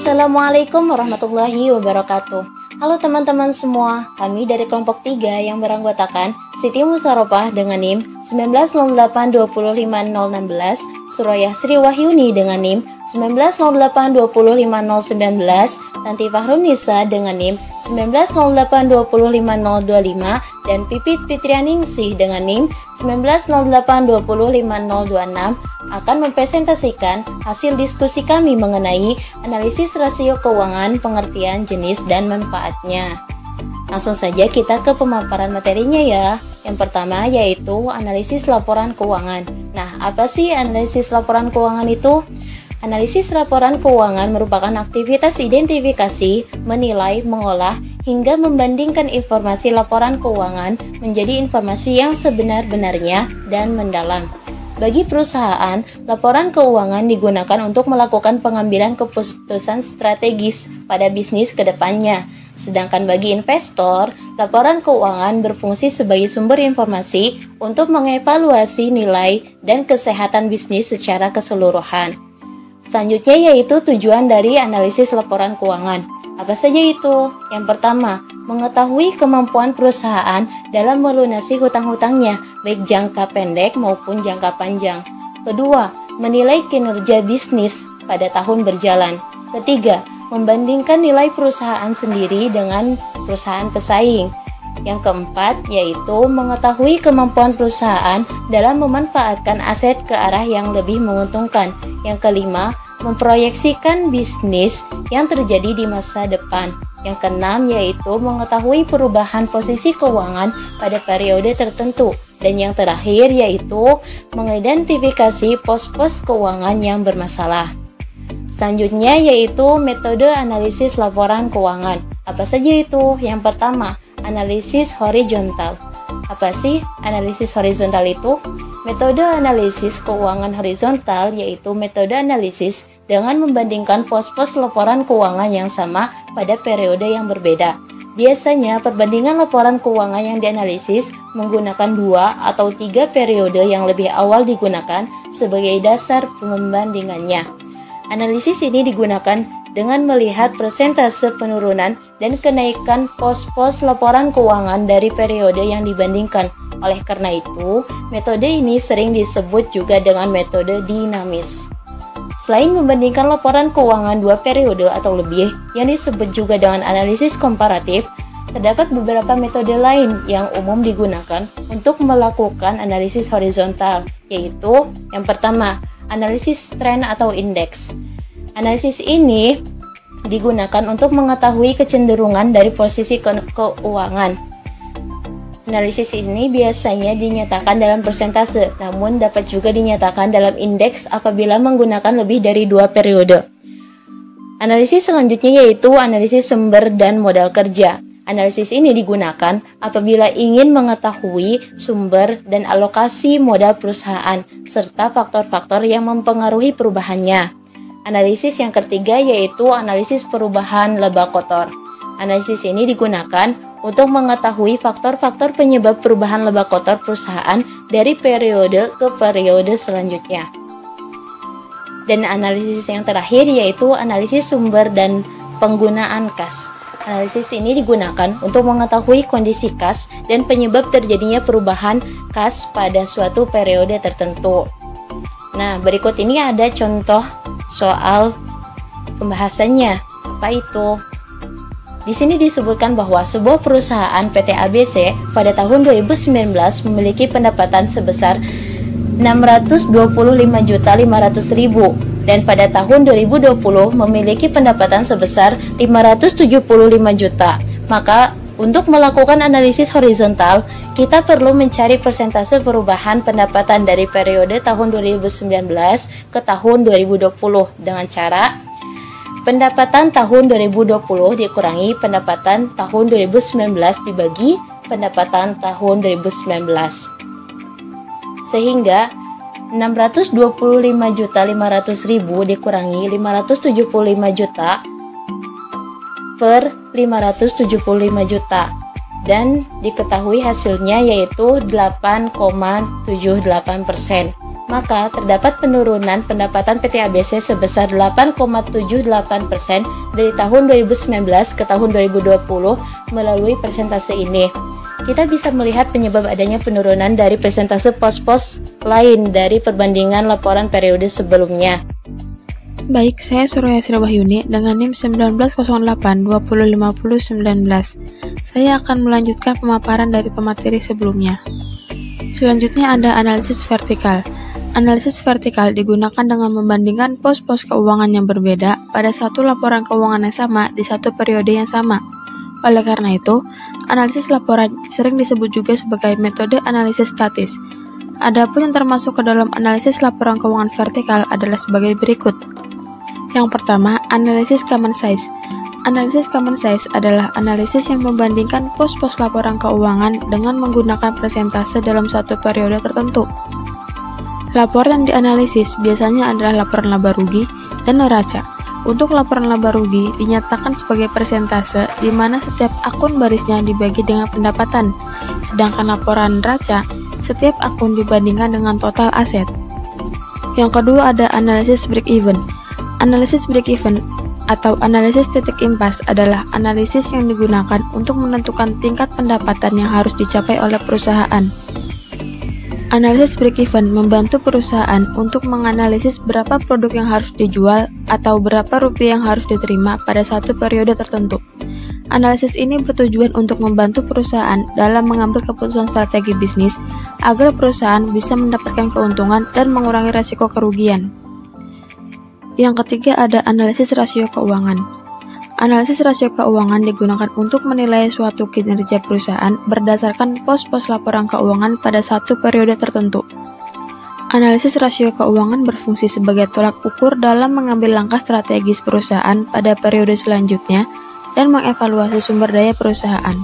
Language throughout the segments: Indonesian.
Assalamualaikum warahmatullahi wabarakatuh. Halo teman-teman semua, kami dari kelompok 3 yang beranggotakan Siti Musarofah dengan NIM 190825016, Surayah Sri Wahyuni dengan NIM 190825019, Tanti Fahrunisa dengan NIM 190825025, dan Pipit Fitrianingsih dengan NIM 190825026 akan mempresentasikan hasil diskusi kami mengenai analisis rasio keuangan, pengertian, jenis, dan manfaatnya. Langsung saja kita ke pemaparan materinya ya. Yang pertama yaitu analisis laporan keuangan. Nah, apa sih analisis laporan keuangan itu? Analisis laporan keuangan merupakan aktivitas identifikasi, menilai, mengolah, hingga membandingkan informasi laporan keuangan menjadi informasi yang sebenar-benarnya dan mendalam. Bagi perusahaan, laporan keuangan digunakan untuk melakukan pengambilan keputusan strategis pada bisnis ke depannya. Sedangkan bagi investor, laporan keuangan berfungsi sebagai sumber informasi untuk mengevaluasi nilai dan kesehatan bisnis secara keseluruhan. Selanjutnya yaitu tujuan dari analisis laporan keuangan. Apa saja itu? Yang pertama, mengetahui kemampuan perusahaan dalam melunasi hutang-hutangnya, baik jangka pendek maupun jangka panjang. Kedua, menilai kinerja bisnis pada tahun berjalan. Ketiga, membandingkan nilai perusahaan sendiri dengan perusahaan pesaing. Yang keempat, yaitu mengetahui kemampuan perusahaan dalam memanfaatkan aset ke arah yang lebih menguntungkan. Yang kelima, memproyeksikan bisnis yang terjadi di masa depan. Yang keenam yaitu mengetahui perubahan posisi keuangan pada periode tertentu. Dan yang terakhir yaitu mengidentifikasi pos-pos keuangan yang bermasalah. Selanjutnya yaitu metode analisis laporan keuangan. Apa saja itu? Yang pertama, analisis horizontal. Apa sih analisis horizontal itu? Metode analisis keuangan horizontal yaitu metode analisis dengan membandingkan pos-pos laporan keuangan yang sama pada periode yang berbeda. Biasanya perbandingan laporan keuangan yang dianalisis menggunakan 2 atau 3 periode yang lebih awal digunakan sebagai dasar pembandingannya. Analisis ini digunakan dengan melihat persentase penurunan dan kenaikan pos-pos laporan keuangan dari periode yang dibandingkan. Oleh karena itu, metode ini sering disebut juga dengan metode dinamis. Selain membandingkan laporan keuangan 2 periode atau lebih, yang disebut juga dengan analisis komparatif, terdapat beberapa metode lain yang umum digunakan untuk melakukan analisis horizontal, yaitu yang pertama, analisis tren atau indeks. Analisis ini digunakan untuk mengetahui kecenderungan dari posisi keuangan. Analisis ini biasanya dinyatakan dalam persentase, namun dapat juga dinyatakan dalam indeks apabila menggunakan lebih dari 2 periode. Analisis selanjutnya yaitu analisis sumber dan modal kerja. Analisis ini digunakan apabila ingin mengetahui sumber dan alokasi modal perusahaan, serta faktor-faktor yang mempengaruhi perubahannya. Analisis yang ketiga yaitu analisis perubahan laba kotor. Analisis ini digunakan untuk mengetahui faktor-faktor penyebab perubahan laba kotor perusahaan dari periode ke periode selanjutnya. Dan analisis yang terakhir yaitu analisis sumber dan penggunaan kas. Analisis ini digunakan untuk mengetahui kondisi kas dan penyebab terjadinya perubahan kas pada suatu periode tertentu. Nah, berikut ini ada contoh soal pembahasannya. Apa itu? Di sini disebutkan bahwa sebuah perusahaan PT ABC pada tahun 2019 memiliki pendapatan sebesar 625.500.000 dan pada tahun 2020 memiliki pendapatan sebesar 575 juta. Maka untuk melakukan analisis horizontal, kita perlu mencari persentase perubahan pendapatan dari periode tahun 2019 ke tahun 2020 dengan cara pendapatan tahun 2020 dikurangi pendapatan tahun 2019 dibagi pendapatan tahun 2019. Sehingga 625.500.000 dikurangi 575 juta per 575 juta. Dan diketahui hasilnya yaitu 8,78%. maka terdapat penurunan pendapatan PT ABC sebesar 8,78% dari tahun 2019 ke tahun 2020 melalui persentase ini. Kita bisa melihat penyebab adanya penurunan dari persentase pos-pos lain dari perbandingan laporan periode sebelumnya. Baik, saya Suryasri Wahyuni dengan NIM 1908205019. Saya akan melanjutkan pemaparan dari pemateri sebelumnya. Selanjutnya ada analisis vertikal. Analisis vertikal digunakan dengan membandingkan pos-pos keuangan yang berbeda pada satu laporan keuangan yang sama di satu periode yang sama. Oleh karena itu, analisis laporan sering disebut juga sebagai metode analisis statis. Adapun yang termasuk ke dalam analisis laporan keuangan vertikal adalah sebagai berikut. Yang pertama, analisis common size. Analisis common size adalah analisis yang membandingkan pos-pos laporan keuangan dengan menggunakan persentase dalam suatu periode tertentu. Laporan yang dianalisis biasanya adalah laporan laba rugi dan neraca. Untuk laporan laba rugi dinyatakan sebagai persentase di mana setiap akun barisnya dibagi dengan pendapatan, sedangkan laporan neraca setiap akun dibandingkan dengan total aset. Yang kedua ada analisis break-even. Analisis break-even atau analisis titik impas adalah analisis yang digunakan untuk menentukan tingkat pendapatan yang harus dicapai oleh perusahaan. Analisis break-even membantu perusahaan untuk menganalisis berapa produk yang harus dijual atau berapa rupiah yang harus diterima pada satu periode tertentu. Analisis ini bertujuan untuk membantu perusahaan dalam mengambil keputusan strategi bisnis agar perusahaan bisa mendapatkan keuntungan dan mengurangi risiko kerugian. Yang ketiga ada analisis rasio keuangan. Analisis rasio keuangan digunakan untuk menilai suatu kinerja perusahaan berdasarkan pos-pos laporan keuangan pada satu periode tertentu. Analisis rasio keuangan berfungsi sebagai tolak ukur dalam mengambil langkah strategis perusahaan pada periode selanjutnya dan mengevaluasi sumber daya perusahaan.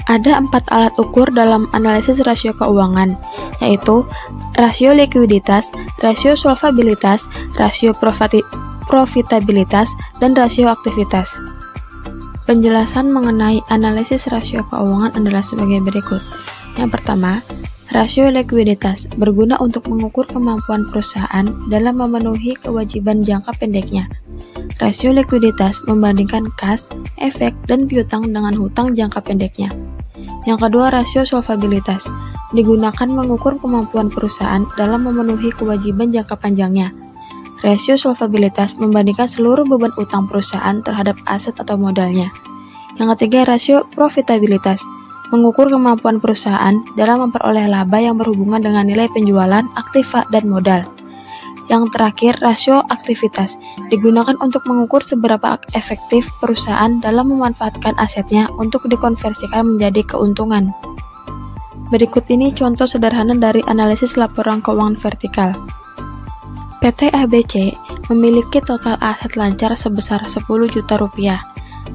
Ada 4 alat ukur dalam analisis rasio keuangan, yaitu rasio likuiditas, rasio solvabilitas, rasio profitabilitas, dan rasio aktivitas. Penjelasan mengenai analisis rasio keuangan adalah sebagai berikut. Yang pertama, rasio likuiditas berguna untuk mengukur kemampuan perusahaan dalam memenuhi kewajiban jangka pendeknya. Rasio likuiditas membandingkan kas, efek, dan piutang dengan hutang jangka pendeknya. Yang kedua, rasio solvabilitas digunakan mengukur kemampuan perusahaan dalam memenuhi kewajiban jangka panjangnya. Rasio solvabilitas membandingkan seluruh beban utang perusahaan terhadap aset atau modalnya. Yang ketiga, rasio profitabilitas mengukur kemampuan perusahaan dalam memperoleh laba yang berhubungan dengan nilai penjualan, aktiva, dan modal. Yang terakhir, rasio aktivitas digunakan untuk mengukur seberapa efektif perusahaan dalam memanfaatkan asetnya untuk dikonversikan menjadi keuntungan. Berikut ini contoh sederhana dari analisis laporan keuangan vertikal. PT ABC memiliki total aset lancar sebesar 10 juta rupiah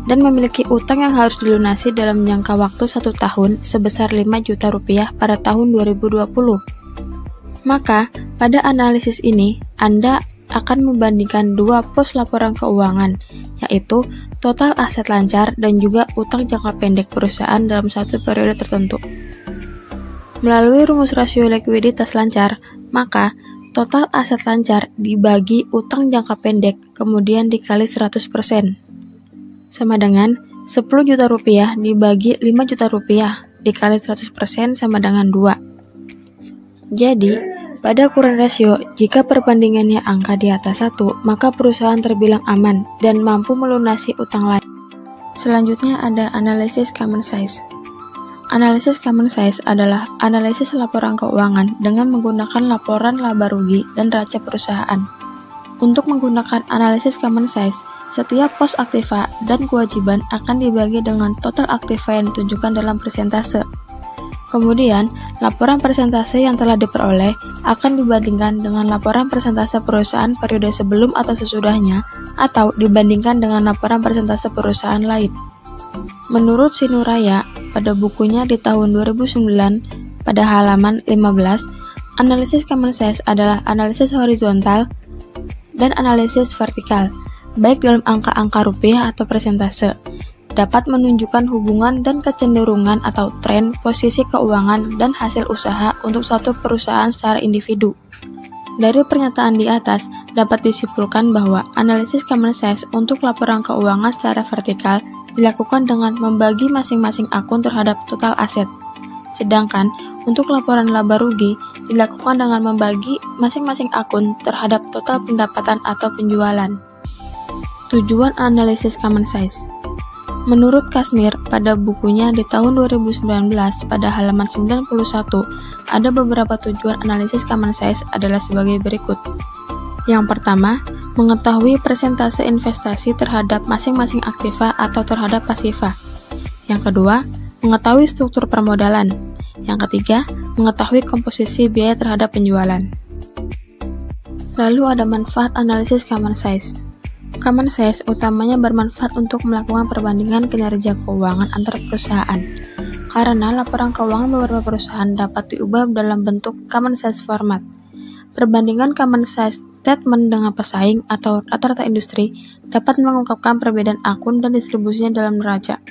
dan memiliki utang yang harus dilunasi dalam jangka waktu 1 tahun sebesar 5 juta rupiah pada tahun 2020. Maka, pada analisis ini, Anda akan membandingkan dua pos laporan keuangan, yaitu total aset lancar dan juga utang jangka pendek perusahaan dalam satu periode tertentu. Melalui rumus rasio likuiditas lancar, maka total aset lancar dibagi utang jangka pendek, kemudian dikali 100%. Sama dengan 10 juta rupiah dibagi 5 juta rupiah, dikali 100% sama dengan 2. Jadi, pada current ratio, jika perbandingannya angka di atas 1, maka perusahaan terbilang aman dan mampu melunasi utang lain. Selanjutnya ada analisis common size. Analisis common size adalah analisis laporan keuangan dengan menggunakan laporan laba rugi dan neraca perusahaan. Untuk menggunakan analisis common size, setiap pos aktiva dan kewajiban akan dibagi dengan total aktiva yang ditunjukkan dalam persentase. Kemudian, laporan persentase yang telah diperoleh akan dibandingkan dengan laporan persentase perusahaan periode sebelum atau sesudahnya, atau dibandingkan dengan laporan persentase perusahaan lain. Menurut Sinuraya, pada bukunya di tahun 2009, pada halaman 15, analisis common size adalah analisis horizontal dan analisis vertikal, baik dalam angka-angka rupiah atau persentase. Dapat menunjukkan hubungan dan kecenderungan atau tren posisi keuangan dan hasil usaha untuk suatu perusahaan secara individu. Dari pernyataan di atas, dapat disimpulkan bahwa analisis common size untuk laporan keuangan secara vertikal dilakukan dengan membagi masing-masing akun terhadap total aset. Sedangkan untuk laporan laba rugi dilakukan dengan membagi masing-masing akun terhadap total pendapatan atau penjualan. Tujuan analisis common size. Menurut Kashmir, pada bukunya di tahun 2019 pada halaman 91, ada beberapa tujuan analisis common size adalah sebagai berikut. Yang pertama, mengetahui persentase investasi terhadap masing-masing aktiva atau terhadap pasiva. Yang kedua, mengetahui struktur permodalan. Yang ketiga, mengetahui komposisi biaya terhadap penjualan. Lalu ada manfaat analisis common size. Common size utamanya bermanfaat untuk melakukan perbandingan kinerja keuangan antar perusahaan. Karena laporan keuangan beberapa perusahaan dapat diubah dalam bentuk common size format. Perbandingan common size statement dengan pesaing atau rata-rata industri dapat mengungkapkan perbedaan akun dan distribusinya dalam neraca.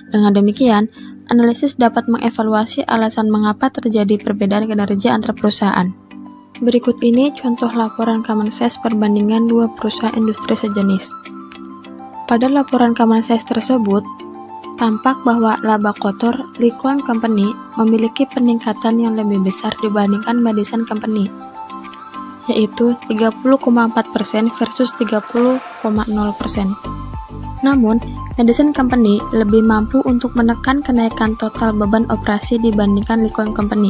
Dengan demikian, analisis dapat mengevaluasi alasan mengapa terjadi perbedaan kinerja antar perusahaan. Berikut ini contoh laporan common size perbandingan dua perusahaan industri sejenis. Pada laporan common size tersebut, tampak bahwa laba kotor Liquan Company memiliki peningkatan yang lebih besar dibandingkan Madison Company, yaitu 30,4% versus 30,0%. Namun, Madison Company lebih mampu untuk menekan kenaikan total beban operasi dibandingkan Liquan Company.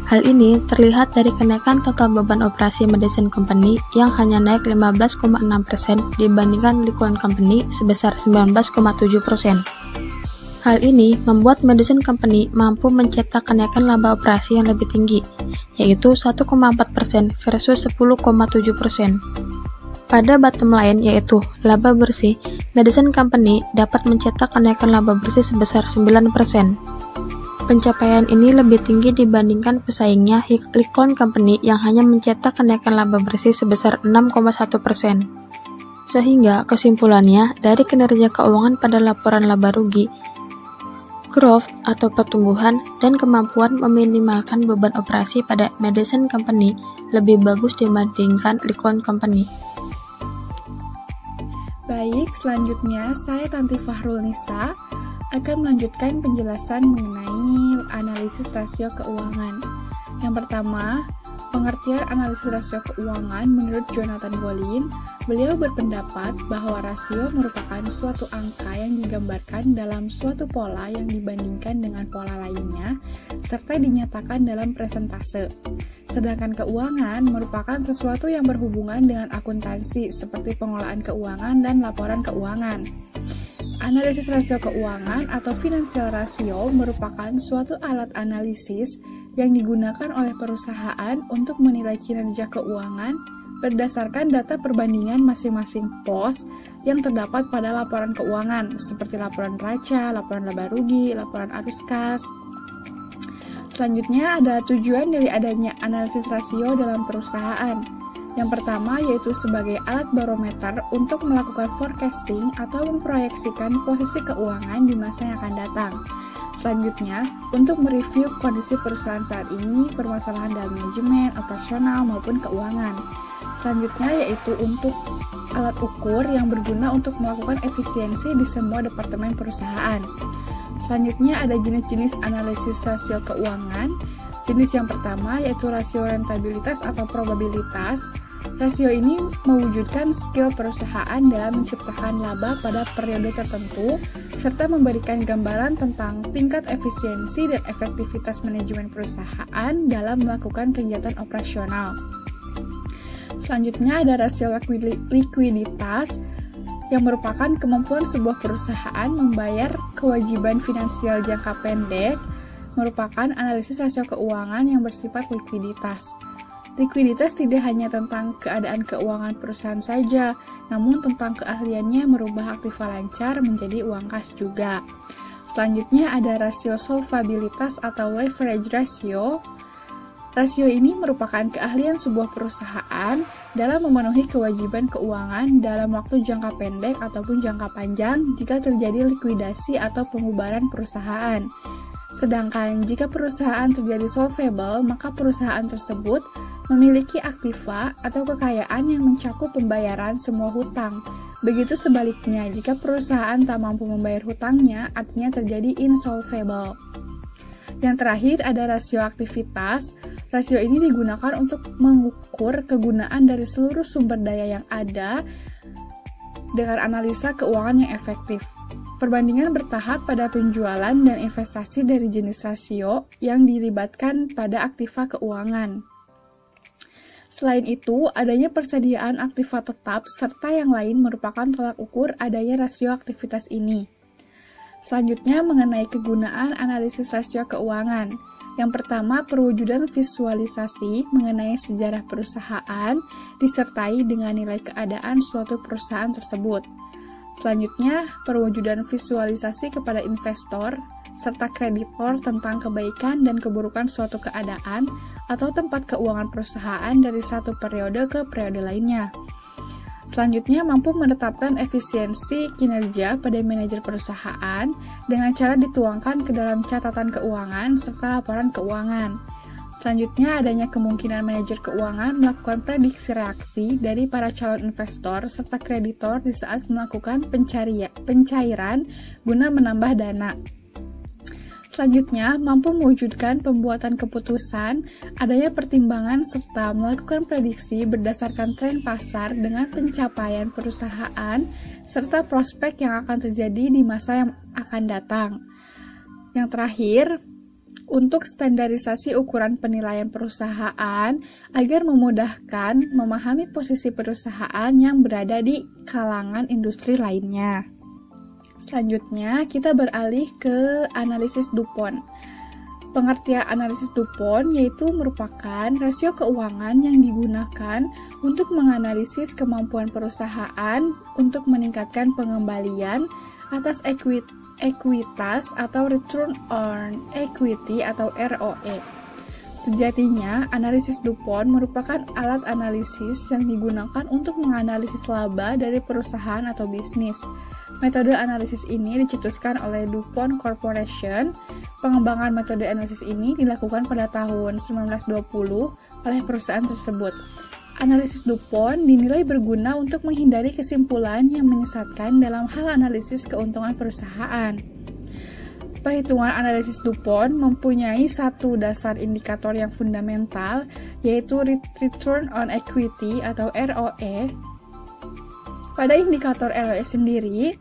Hal ini terlihat dari kenaikan total beban operasi Madison Company yang hanya naik 15,6% dibandingkan Liquan Company sebesar 19,7%. Hal ini membuat Madison Company mampu mencetak kenaikan laba operasi yang lebih tinggi, yaitu 1,4% versus 10,7%. Pada bottom line yaitu laba bersih, Madison Company dapat mencetak kenaikan laba bersih sebesar 9%. Pencapaian ini lebih tinggi dibandingkan pesaingnya Liquan Company yang hanya mencetak kenaikan laba bersih sebesar 6,1%. Sehingga kesimpulannya dari kinerja keuangan pada laporan laba rugi, growth atau pertumbuhan dan kemampuan meminimalkan beban operasi pada Madison Company lebih bagus dibandingkan Liquan Company. Baik, selanjutnya saya Tanti Fahrul Nisa akan melanjutkan penjelasan mengenai analisis rasio keuangan. Yang pertama, pengertian analisis rasio keuangan menurut Jonathan Golin, beliau berpendapat bahwa rasio merupakan suatu angka yang digambarkan dalam suatu pola yang dibandingkan dengan pola lainnya, serta dinyatakan dalam presentase. Sedangkan keuangan merupakan sesuatu yang berhubungan dengan akuntansi, seperti pengelolaan keuangan dan laporan keuangan. Analisis rasio keuangan atau financial ratio merupakan suatu alat analisis yang digunakan oleh perusahaan untuk menilai kinerja keuangan berdasarkan data perbandingan masing-masing pos yang terdapat pada laporan keuangan, seperti laporan neraca, laporan laba rugi, laporan arus kas. Selanjutnya ada tujuan dari adanya analisis rasio dalam perusahaan. Yang pertama yaitu sebagai alat barometer untuk melakukan forecasting atau memproyeksikan posisi keuangan di masa yang akan datang. Selanjutnya, untuk mereview kondisi perusahaan saat ini, permasalahan dalam manajemen, operasional, maupun keuangan. Selanjutnya yaitu untuk alat ukur yang berguna untuk melakukan efisiensi di semua departemen perusahaan. Selanjutnya ada jenis-jenis analisis rasio keuangan. Jenis yang pertama yaitu rasio rentabilitas atau probabilitas. Rasio ini mewujudkan skill perusahaan dalam menciptakan laba pada periode tertentu, serta memberikan gambaran tentang tingkat efisiensi dan efektivitas manajemen perusahaan dalam melakukan kegiatan operasional. Selanjutnya ada rasio likuiditas, yang merupakan kemampuan sebuah perusahaan membayar kewajiban finansial jangka pendek, merupakan analisis rasio keuangan yang bersifat likuiditas. Likuiditas tidak hanya tentang keadaan keuangan perusahaan saja, namun tentang keahliannya merubah aktiva lancar menjadi uang kas juga. Selanjutnya ada rasio solvabilitas atau leverage ratio. Rasio ini merupakan keahlian sebuah perusahaan dalam memenuhi kewajiban keuangan dalam waktu jangka pendek ataupun jangka panjang jika terjadi likuidasi atau pembubaran perusahaan. Sedangkan jika perusahaan terjadi solvable, maka perusahaan tersebut memiliki aktiva atau kekayaan yang mencakup pembayaran semua hutang. Begitu sebaliknya, jika perusahaan tak mampu membayar hutangnya, artinya terjadi insolvable. Yang terakhir ada rasio aktivitas. Rasio ini digunakan untuk mengukur kegunaan dari seluruh sumber daya yang ada dengan analisa keuangan yang efektif. Perbandingan bertahap pada penjualan dan investasi dari jenis rasio yang dilibatkan pada aktiva keuangan. Selain itu, adanya persediaan aktiva tetap serta yang lain merupakan tolak ukur adanya rasio aktivitas ini. Selanjutnya mengenai kegunaan analisis rasio keuangan. Yang pertama, perwujudan visualisasi mengenai sejarah perusahaan disertai dengan nilai keadaan suatu perusahaan tersebut. Selanjutnya, perwujudan visualisasi kepada investor serta kreditor tentang kebaikan dan keburukan suatu keadaan atau tempat keuangan perusahaan dari satu periode ke periode lainnya. Selanjutnya, mampu menetapkan efisiensi kinerja pada manajer perusahaan dengan cara dituangkan ke dalam catatan keuangan serta laporan keuangan. Selanjutnya, adanya kemungkinan manajer keuangan melakukan prediksi reaksi dari para calon investor serta kreditor di saat melakukan pencairan guna menambah dana. Selanjutnya, mampu mewujudkan pembuatan keputusan, adanya pertimbangan serta melakukan prediksi berdasarkan tren pasar dengan pencapaian perusahaan serta prospek yang akan terjadi di masa yang akan datang. Yang terakhir, untuk standarisasi ukuran penilaian perusahaan agar memudahkan memahami posisi perusahaan yang berada di kalangan industri lainnya. Selanjutnya, kita beralih ke analisis DuPont. Pengertian analisis DuPont yaitu merupakan rasio keuangan yang digunakan untuk menganalisis kemampuan perusahaan untuk meningkatkan pengembalian atas ekuitas atau return on equity atau ROE. Sejatinya, analisis DuPont merupakan alat analisis yang digunakan untuk menganalisis laba dari perusahaan atau bisnis. Metode analisis ini dicetuskan oleh DuPont Corporation. Pengembangan metode analisis ini dilakukan pada tahun 1920 oleh perusahaan tersebut. Analisis DuPont dinilai berguna untuk menghindari kesimpulan yang menyesatkan dalam hal analisis keuntungan perusahaan. Perhitungan analisis DuPont mempunyai satu dasar indikator yang fundamental, yaitu Return on Equity atau ROE. Pada indikator ROE sendiri,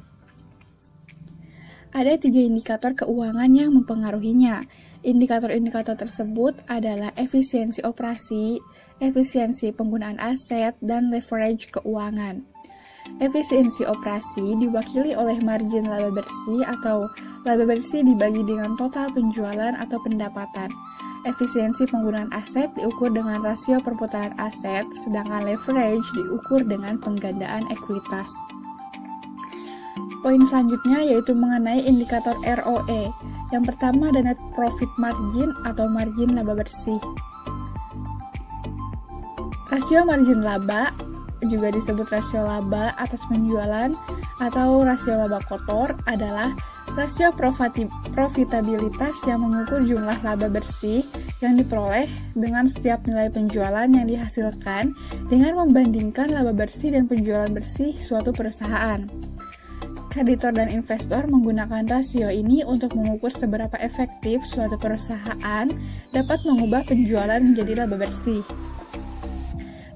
ada 3 indikator keuangan yang mempengaruhinya. Indikator-indikator tersebut adalah efisiensi operasi, efisiensi penggunaan aset, dan leverage keuangan. Efisiensi operasi diwakili oleh margin laba bersih atau laba bersih dibagi dengan total penjualan atau pendapatan. Efisiensi penggunaan aset diukur dengan rasio perputaran aset, sedangkan leverage diukur dengan penggandaan ekuitas. Poin selanjutnya yaitu mengenai indikator ROE. Yang pertama ada net profit margin atau margin laba bersih. Rasio margin laba juga disebut rasio laba atas penjualan atau rasio laba kotor adalah rasio profitabilitas yang mengukur jumlah laba bersih yang diperoleh dengan setiap nilai penjualan yang dihasilkan dengan membandingkan laba bersih dan penjualan bersih suatu perusahaan. Kreditor dan investor menggunakan rasio ini untuk mengukur seberapa efektif suatu perusahaan dapat mengubah penjualan menjadi laba bersih.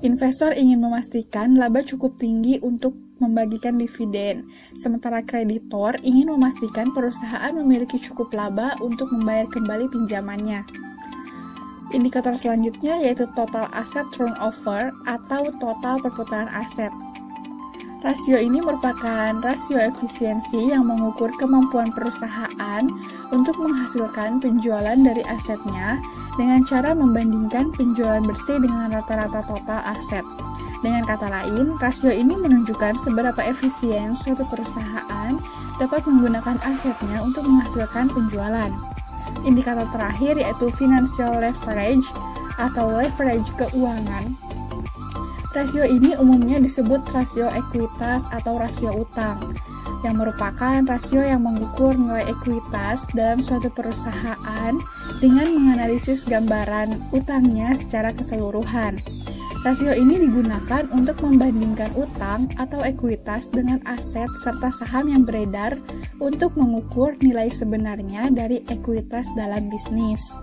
Investor ingin memastikan laba cukup tinggi untuk membagikan dividen, sementara kreditor ingin memastikan perusahaan memiliki cukup laba untuk membayar kembali pinjamannya. Indikator selanjutnya yaitu total asset turnover atau total perputaran aset. Rasio ini merupakan rasio efisiensi yang mengukur kemampuan perusahaan untuk menghasilkan penjualan dari asetnya dengan cara membandingkan penjualan bersih dengan rata-rata total aset. Dengan kata lain, rasio ini menunjukkan seberapa efisien suatu perusahaan dapat menggunakan asetnya untuk menghasilkan penjualan. Indikator terakhir yaitu financial leverage atau leverage keuangan. Rasio ini umumnya disebut rasio ekuitas atau rasio utang, yang merupakan rasio yang mengukur nilai ekuitas dalam suatu perusahaan dengan menganalisis gambaran utangnya secara keseluruhan. Rasio ini digunakan untuk membandingkan utang atau ekuitas dengan aset serta saham yang beredar untuk mengukur nilai sebenarnya dari ekuitas dalam bisnis.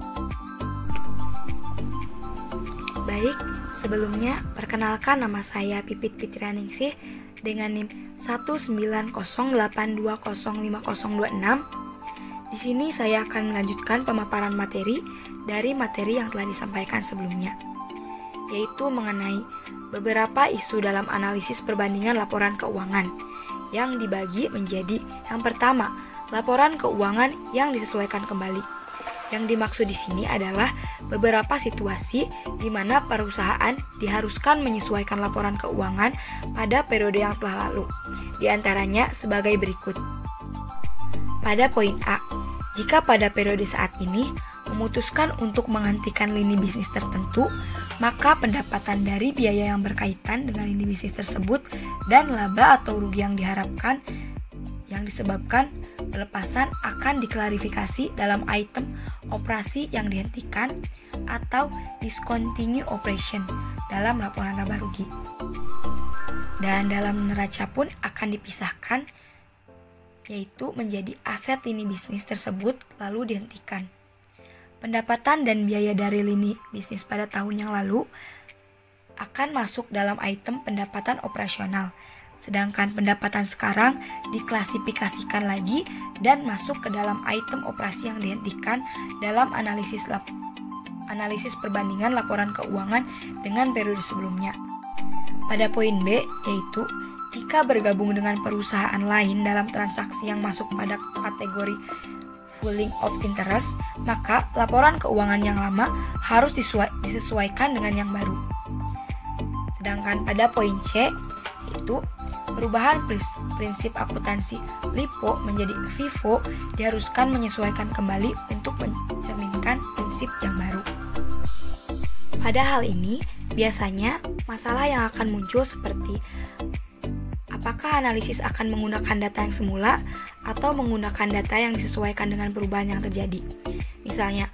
Baik, sebelumnya perkenalkan nama saya Pipit Fitrianingsih dengan NIM 19082050026. Di sini saya akan melanjutkan pemaparan materi dari materi yang telah disampaikan sebelumnya, yaitu mengenai beberapa isu dalam analisis perbandingan laporan keuangan yang dibagi menjadi yang pertama, laporan keuangan yang disesuaikan kembali. Yang dimaksud di sini adalah beberapa situasi di mana perusahaan diharuskan menyesuaikan laporan keuangan pada periode yang telah lalu. Di antaranya sebagai berikut. Pada poin A, jika pada periode saat ini memutuskan untuk menghentikan lini bisnis tertentu, maka pendapatan dari biaya yang berkaitan dengan lini bisnis tersebut dan laba atau rugi yang diharapkan yang disebabkan pelepasan akan diklarifikasi dalam item operasi yang dihentikan atau discontinue operation dalam laporan laba rugi. Dan dalam neraca pun akan dipisahkan, yaitu menjadi aset lini bisnis tersebut lalu dihentikan. Pendapatan dan biaya dari lini bisnis pada tahun yang lalu akan masuk dalam item pendapatan operasional, sedangkan pendapatan sekarang diklasifikasikan lagi dan masuk ke dalam item operasi yang dihentikan dalam analisis perbandingan laporan keuangan dengan periode sebelumnya. Pada poin B, yaitu jika bergabung dengan perusahaan lain dalam transaksi yang masuk pada kategori pooling of interest, maka laporan keuangan yang lama harus disesuaikan dengan yang baru. Sedangkan pada poin C, yaitu perubahan prinsip akuntansi LIFO menjadi FIFO diharuskan menyesuaikan kembali untuk mencerminkan prinsip yang baru. Pada hal ini, biasanya masalah yang akan muncul seperti apakah analisis akan menggunakan data yang semula atau menggunakan data yang disesuaikan dengan perubahan yang terjadi. Misalnya,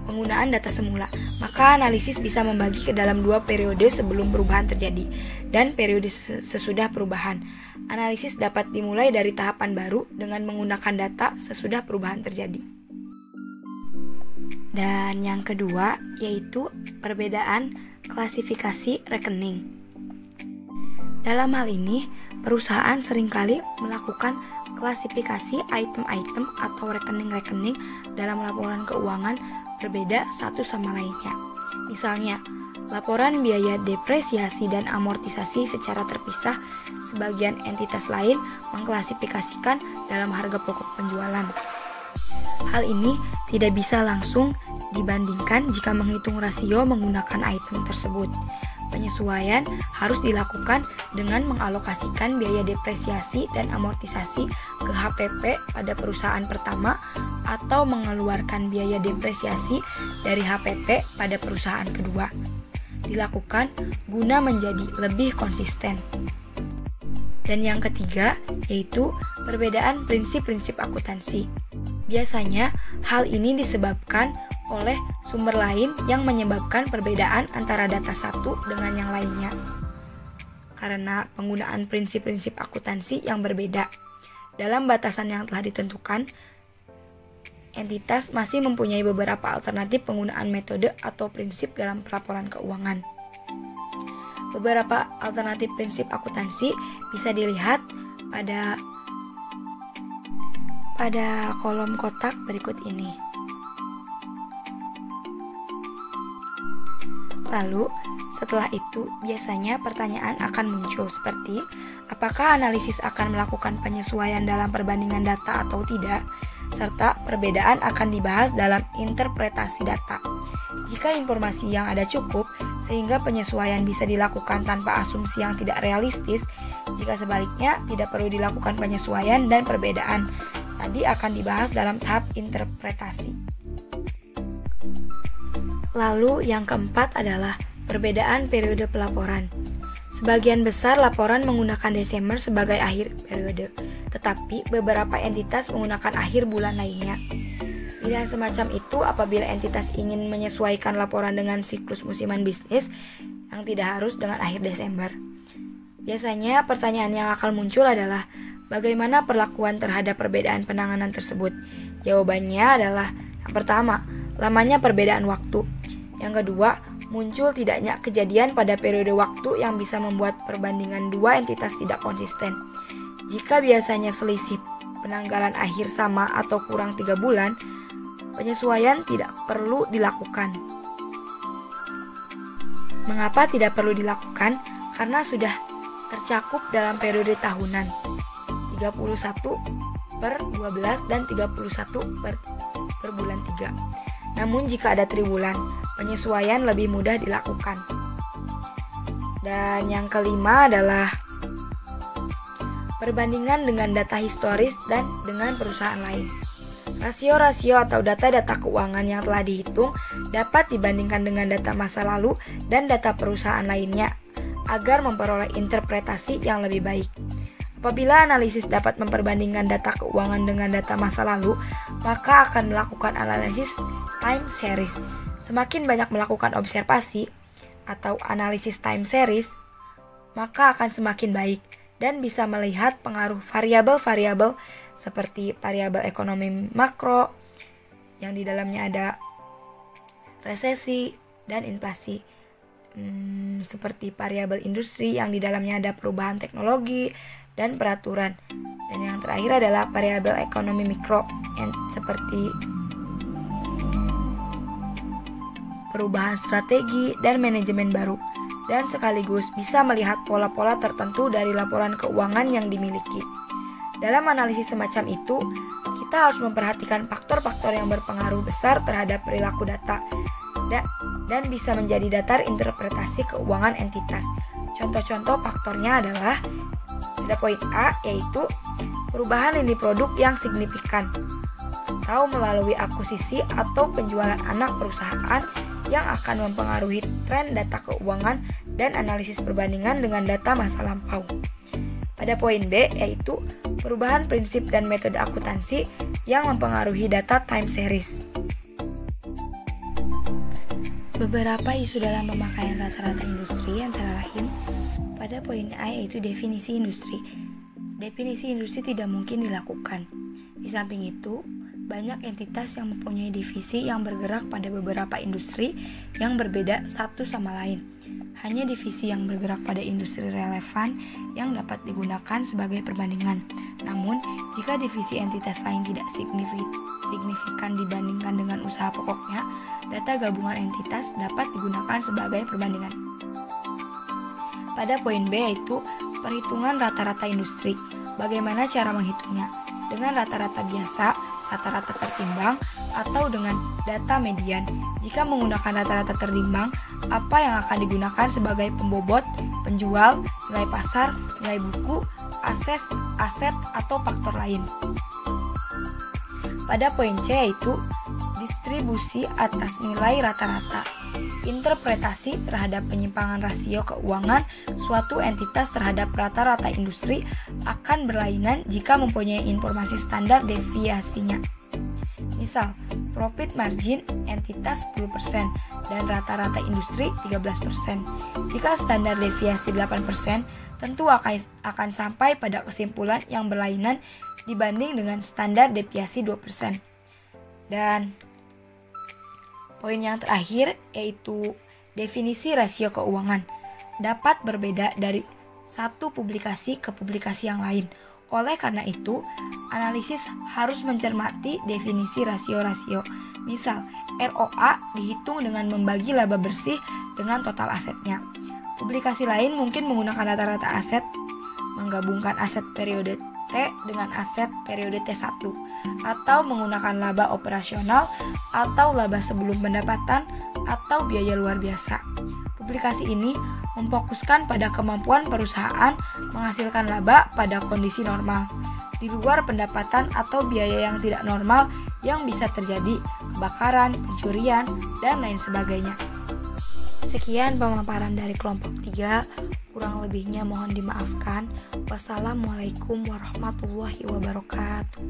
penggunaan data semula, maka analisis bisa membagi ke dalam 2 periode sebelum perubahan terjadi dan periode sesudah perubahan. Analisis dapat dimulai dari tahapan baru dengan menggunakan data sesudah perubahan terjadi. Dan yang kedua, yaitu perbedaan klasifikasi rekening. Dalam hal ini, perusahaan seringkali melakukan klasifikasi item-item atau rekening-rekening dalam laporan keuangan berbeda satu sama lainnya. Misalnya, laporan biaya depresiasi dan amortisasi secara terpisah, sebagian entitas lain mengklasifikasikan dalam harga pokok penjualan. Hal ini tidak bisa langsung dibandingkan jika menghitung rasio menggunakan item tersebut. Penyesuaian harus dilakukan dengan mengalokasikan biaya depresiasi dan amortisasi ke HPP pada perusahaan pertama atau mengeluarkan biaya depresiasi dari HPP pada perusahaan kedua. Dilakukan guna menjadi lebih konsisten. Dan yang ketiga, yaitu perbedaan prinsip-prinsip akuntansi. Biasanya, hal ini disebabkan oleh sumber lain yang menyebabkan perbedaan antara data satu dengan yang lainnya. Karena penggunaan prinsip-prinsip akuntansi yang berbeda. Dalam batasan yang telah ditentukan, entitas masih mempunyai beberapa alternatif penggunaan metode atau prinsip dalam pelaporan keuangan. Beberapa alternatif prinsip akuntansi bisa dilihat pada kolom kotak berikut ini. Lalu, setelah itu biasanya pertanyaan akan muncul seperti apakah analisis akan melakukan penyesuaian dalam perbandingan data atau tidak, serta perbedaan akan dibahas dalam interpretasi data. Jika informasi yang ada cukup, sehingga penyesuaian bisa dilakukan tanpa asumsi yang tidak realistis, jika sebaliknya tidak perlu dilakukan penyesuaian dan perbedaan tadi akan dibahas dalam tahap interpretasi. Lalu yang keempat adalah perbedaan periode pelaporan. Sebagian besar laporan menggunakan Desember sebagai akhir periode, tetapi beberapa entitas menggunakan akhir bulan lainnya. Pilihan semacam itu apabila entitas ingin menyesuaikan laporan dengan siklus musiman bisnis yang tidak harus dengan akhir Desember. Biasanya pertanyaan yang akan muncul adalah bagaimana perlakuan terhadap perbedaan penanganan tersebut? Jawabannya adalah yang pertama, lamanya perbedaan waktu. Yang kedua, muncul tidaknya kejadian pada periode waktu yang bisa membuat perbandingan dua entitas tidak konsisten. Jika biasanya selisih penanggalan akhir sama atau kurang 3 bulan, penyesuaian tidak perlu dilakukan. Mengapa tidak perlu dilakukan? Karena sudah tercakup dalam periode tahunan 31/12 dan 31 per bulan 3. Namun jika ada triwulan, penyesuaian lebih mudah dilakukan. Dan yang kelima adalah perbandingan dengan data historis dan dengan perusahaan lain. Rasio-rasio atau data-data keuangan yang telah dihitung dapat dibandingkan dengan data masa lalu dan data perusahaan lainnya agar memperoleh interpretasi yang lebih baik. Apabila analisis dapat memperbandingkan data keuangan dengan data masa lalu, maka akan melakukan analisis time series. Semakin banyak melakukan observasi atau analisis time series, maka akan semakin baik dan bisa melihat pengaruh variabel-variabel seperti variabel ekonomi makro yang di dalamnya ada resesi dan inflasi, seperti variabel industri yang di dalamnya ada perubahan teknologi dan peraturan, dan yang terakhir adalah variabel ekonomi mikro yang seperti perubahan strategi dan manajemen baru, dan sekaligus bisa melihat pola-pola tertentu dari laporan keuangan yang dimiliki. Dalam analisis semacam itu, kita harus memperhatikan faktor-faktor yang berpengaruh besar terhadap perilaku data dan bisa menjadi dasar interpretasi keuangan entitas. Contoh-contoh faktornya adalah pada poin A, yaitu perubahan lini produk yang signifikan atau melalui akuisisi atau penjualan anak perusahaan yang akan mempengaruhi tren data keuangan dan analisis perbandingan dengan data masa lampau. Pada poin B, yaitu perubahan prinsip dan metode akuntansi yang mempengaruhi data time series. Beberapa isu dalam pemakaian rata-rata industri antara lain pada poin A, yaitu definisi industri. Definisi industri tidak mungkin dilakukan. Di samping itu, banyak entitas yang mempunyai divisi yang bergerak pada beberapa industri yang berbeda satu sama lain. Hanya divisi yang bergerak pada industri relevan yang dapat digunakan sebagai perbandingan. Namun, jika divisi entitas lain tidak signifikan dibandingkan dengan usaha pokoknya, data gabungan entitas dapat digunakan sebagai perbandingan. Pada poin B, yaitu perhitungan rata-rata industri. Bagaimana cara menghitungnya? Dengan rata-rata biasa, rata-rata tertimbang, atau dengan data median. Jika menggunakan rata-rata tertimbang, apa yang akan digunakan sebagai pembobot, penjual, nilai pasar, nilai buku, aset, atau faktor lain. Pada poin C, yaitu distribusi atas nilai rata-rata. Interpretasi terhadap penyimpangan rasio keuangan suatu entitas terhadap rata-rata industri akan berlainan jika mempunyai informasi standar deviasinya. Misal, profit margin entitas 10% dan rata-rata industri 13%. Jika standar deviasi 8%, tentu akan sampai pada kesimpulan yang berlainan dibanding dengan standar deviasi 2%. Dan poin yang terakhir, yaitu definisi rasio keuangan, dapat berbeda dari satu publikasi ke publikasi yang lain. Oleh karena itu, analisis harus mencermati definisi rasio-rasio. Misal, ROA dihitung dengan membagi laba bersih dengan total asetnya. Publikasi lain mungkin menggunakan rata-rata aset, menggabungkan aset periode T dengan aset periode T1, atau menggunakan laba operasional atau laba sebelum pendapatan atau biaya luar biasa. Publikasi ini memfokuskan pada kemampuan perusahaan menghasilkan laba pada kondisi normal, di luar pendapatan atau biaya yang tidak normal yang bisa terjadi, kebakaran, pencurian, dan lain sebagainya. Sekian pemaparan dari kelompok 3, kurang lebihnya mohon dimaafkan. Wassalamualaikum warahmatullahi wabarakatuh.